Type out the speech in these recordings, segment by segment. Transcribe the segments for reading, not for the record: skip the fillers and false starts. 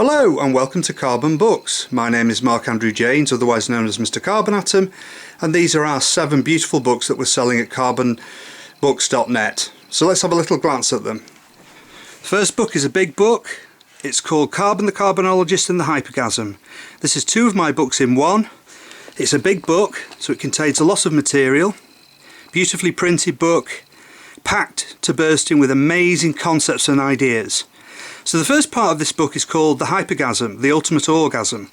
Hello and welcome to Carbon Books. My name is Mark Andrew Janes, otherwise known as Mr. Carbonatom, and these are our 7 beautiful books that we're selling at carbonbooks.net. So let's have a little glance at them. The first book is a big book. It's called The Carbonologist And The Hypagasm. This is 2 of my books in one. It's a big book, so it contains a lot of material. Beautifully printed book, packed to bursting with amazing concepts and ideas. So the first part of this book is called The Hypagasm, the ultimate orgasm.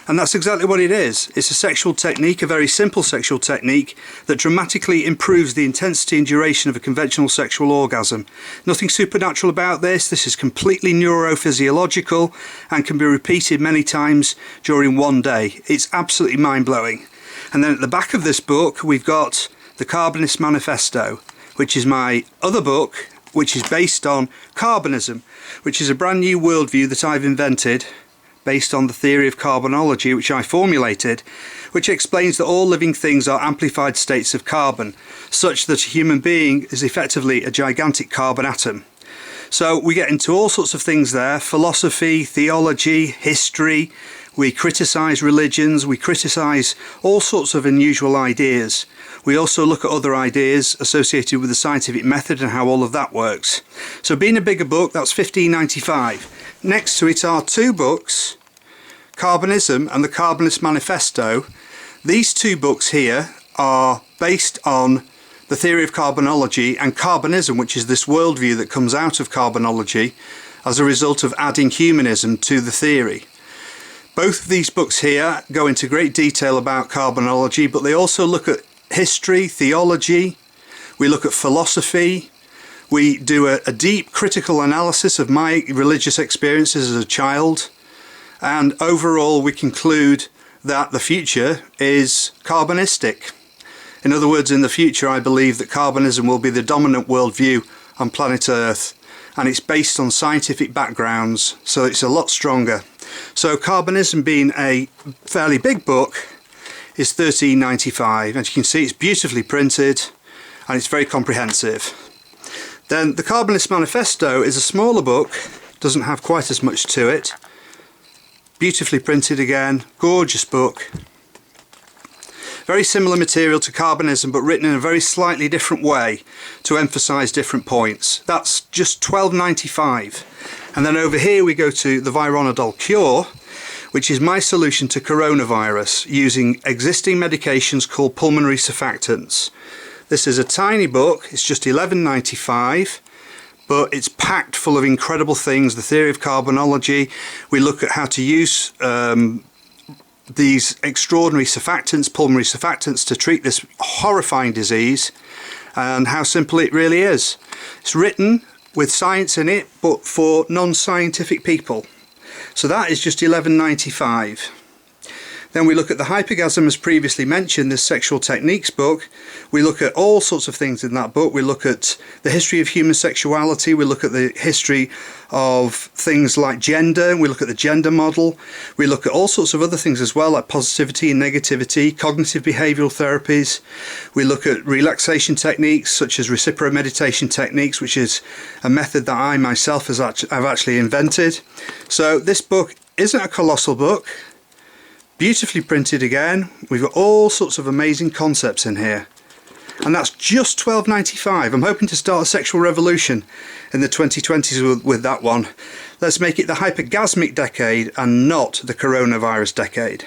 And that's exactly what it is. It's a sexual technique, a very simple sexual technique that dramatically improves the intensity and duration of a conventional sexual orgasm. Nothing supernatural about this. This is completely neurophysiological and can be repeated many times during one day. It's absolutely mind-blowing. And then at the back of this book we've got the Carbonist Manifesto, which is my other book, which is based on Carbonism, which is a brand new worldview that I've invented based on the theory of Carbonology, which I formulated, which explains that all living things are amplified states of carbon, such that a human being is effectively a gigantic carbon atom. So we get into all sorts of things there: philosophy, theology, history. We criticise religions, we criticise all sorts of unusual ideas. We also look at other ideas associated with the scientific method and how all of that works. So being a bigger book, that's $15.95. Next to it are 2 books, Carbonism and the Carbonist Manifesto. These 2 books here are based on the theory of Carbonology and Carbonism, which is this worldview that comes out of Carbonology as a result of adding Humanism to the theory. Both of these books here go into great detail about Carbonology, but they also look at history, theology, we look at philosophy, we do a deep critical analysis of my religious experiences as a child, and overall we conclude that the future is carbonistic. In other words, in the future I believe that carbonism will be the dominant worldview on planet Earth, and it's based on scientific backgrounds, so it's a lot stronger. So Carbonism, being a fairly big book, is $13.95. As you can see, it's beautifully printed and it's very comprehensive. Then the Carbonist Manifesto is a smaller book, doesn't have quite as much to it. Beautifully printed again, gorgeous book. Very similar material to Carbonism, but written in a very slightly different way to emphasise different points. That's just $12.95. And then over here we go to the Vironadol Cure, which is my solution to coronavirus using existing medications called pulmonary surfactants. This is a tiny book, it's just $11.95, but it's packed full of incredible things. The theory of Carbonology, we look at how to use these extraordinary surfactants, pulmonary surfactants, to treat this horrifying disease, and how simple it really is. It's written with science in it, but for non-scientific people. So that is just $11.95. Then we look at the Hypagasm, as previously mentioned, this sexual techniques book. We look at all sorts of things in that book. We look at the history of human sexuality. We look at the history of things like gender. We look at the gender model. We look at all sorts of other things as well, like positivity and negativity, cognitive behavioural therapies. We look at relaxation techniques such as reciprocal meditation techniques, which is a method that I myself have actually invented. So this book isn't a colossal book. Beautifully printed again. We've got all sorts of amazing concepts in here, and that's just $12.95. I'm hoping to start a sexual revolution in the 2020s with that one. Let's make it the hypergasmic decade and not the coronavirus decade.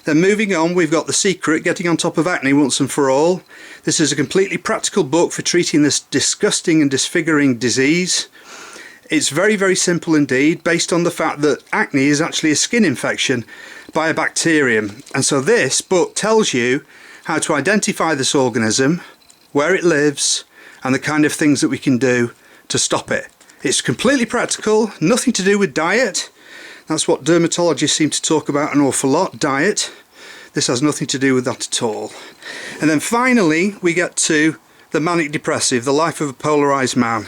Then moving on, we've got The Secret, Getting on Top of Acne Once and For All. This is a completely practical book for treating this disgusting and disfiguring disease. It's very, very simple indeed, based on the fact that acne is actually a skin infection by a bacterium. And so this book tells you how to identify this organism, where it lives, and the kind of things that we can do to stop it. It's completely practical, nothing to do with diet. That's what dermatologists seem to talk about an awful lot, diet. This has nothing to do with that at all. And then finally we get to the Manic Depressive, The Life of a Polarised Man.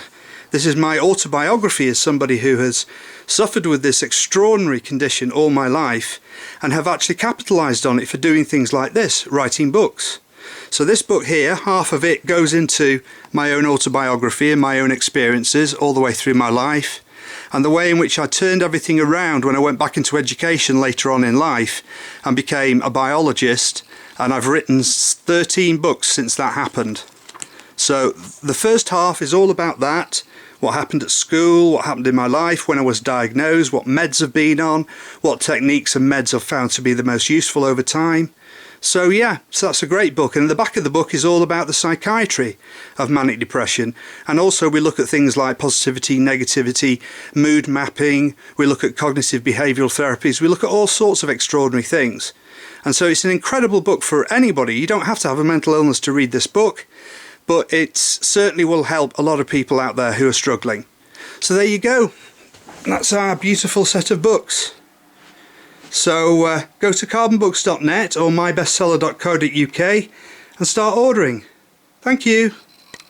This is my autobiography as somebody who has suffered with this extraordinary condition all my life and have actually capitalised on it for doing things like this, writing books. So this book here, half of it goes into my own autobiography and my own experiences all the way through my life, and the way in which I turned everything around when I went back into education later on in life and became a biologist, and I've written 13 books since that happened. So the first half is all about that, what happened at school, what happened in my life when I was diagnosed, what meds I've been on, what techniques and meds I've found to be the most useful over time. So yeah, so that's a great book, and the back of the book is all about the psychiatry of manic depression, and also we look at things like positivity, negativity, mood mapping, we look at cognitive behavioural therapies, we look at all sorts of extraordinary things. And so it's an incredible book for anybody. You don't have to have a mental illness to read this book, but it certainly will help a lot of people out there who are struggling. So there you go, that's our beautiful set of books. So go to carbonbooks.net or mybestseller.co.uk and start ordering. Thank you.